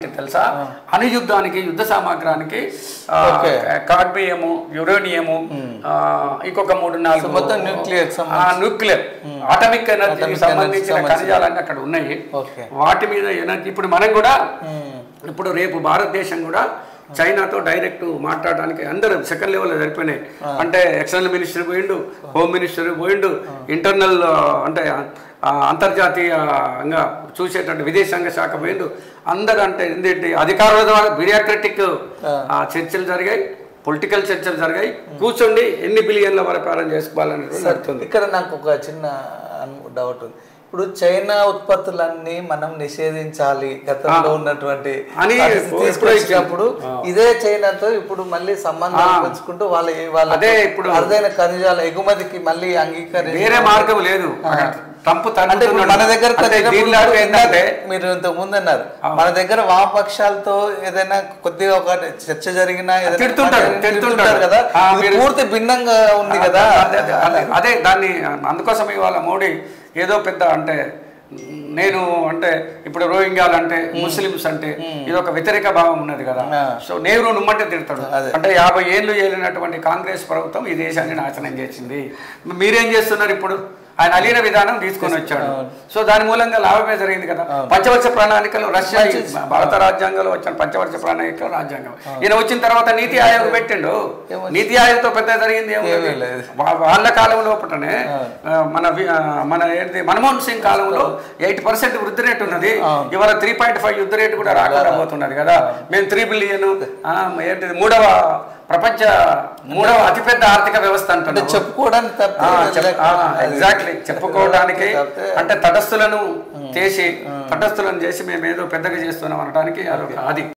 తెలుసా అణుయుద్ధానికి యుద్ధ సామగ్రానికి కార్బియము యురేనియము ఇంకొక 3-4 మొత్తం న్యూక్లియర్ ఆటమిక్ ఎనర్జీకి సంబంధించిన ఖనిజాలన్నీ అక్కడ ఉన్నాయి. వాటి మీద ఎనర్జీ ఇప్పుడు మనం కూడా ఇప్పుడు రేపు భారతదేశం కూడా చైనాతో డైరెక్ట్ మాట్లాడడానికి అందరూ సెకండ్ లెవెల్లో జరిపోయినాయి. అంటే ఎక్స్టర్నల్ మినిస్టర్ పోయిండు, హోమ్ మినిస్టర్ పోయిండు, ఇంటర్నల్ అంటే అంతర్జాతీయంగా చూసేటువంటి విదేశాంగ శాఖ పోయిండు. అందరూ అంటే ఏంటంటే అధికారుల ద్వారా బ్యూరోక్రటిక్ చర్చలు జరిగాయి, పొలిటికల్ చర్చలు జరిగాయి. కూర్చోండి ఎన్ని బిలియన్ల వ్యాపారం చేసుకోవాలనేది జరుగుతుంది. ఇక్కడ నాకు ఒక చిన్న డౌట్ ఉంది. ఇప్పుడు చైనా ఉత్పత్తులన్నీ మనం నిషేధించాలి గతంలో ఉన్నటువంటి తీసుకొచ్చినప్పుడు ఇదే చైనాతో ఇప్పుడు మళ్ళీ సంబంధాలు పెంచుకుంటూ వాళ్ళ అదే ఇప్పుడు అరుదైన ఖనిజాల ఎగుమతికి మళ్ళీ అంగీకరించి వేరే మార్గం లేదు. అంటే మన దగ్గర మీరు ఇంతకు ముందు అన్నారు మన దగ్గర వామపక్షాలతో ఏదైనా కొద్దిగా ఒక చర్చ జరిగినా తిడుతుంటారు కదా, పూర్తి భిన్నంగా ఉంది కదా. అదే దాన్ని అందుకోసం ఇవాళ మోడీ ఏదో పెద్ద అంటే నేను అంటే ఇప్పుడు రోహింగ్యాలు అంటే ముస్లిమ్స్ అంటే ఇది ఒక వ్యతిరేక భావం ఉన్నది కదా. సో నెహ్రూ నుమ్మంటే తిడతాడు. అంటే 50 ఏళ్ళు ఏలినటువంటి కాంగ్రెస్ ప్రభుత్వం ఈ దేశాన్ని నాశనం చేసింది. మీరేం చేస్తున్నారు ఇప్పుడు? ఆయన అలీన విధానం తీసుకొని వచ్చాడు. సో దాని మూలంగా లాభమే జరిగింది కదా. పంచవర్ష ప్రణాళికలు రష్యా భారత రాజ్యాంగంలో వచ్చిన పంచవర్ష ప్రణాళికలు రాజ్యాంగం ఈయన వచ్చిన తర్వాత నీతి ఆయోగ్ పెట్టిండు. నీతి ఆయోగ్తో పెద్ద జరిగింది వాళ్ళ కాలంలో ఒకటనే మన ఏంటి మన్మోహన్ సింగ్ కాలంలో 8% వృద్ధి రేటు ఉన్నది. ఇవాళ 3.5 వృద్ధి రేటు కూడా రాకుండా పోతున్నది కదా. మేము 3 బిలియన్ ఏంటిది ప్రపంచ మూడవ అతిపెద్ద ఆర్థిక వ్యవస్థ అంటే చెప్పుకోవడానికి ఎగ్జాక్ట్లీ చెప్పుకోవడానికి అంటే తటస్థులను చేసి మేము ఏదో పెద్దగా చేస్తున్నాం అనడానికి అది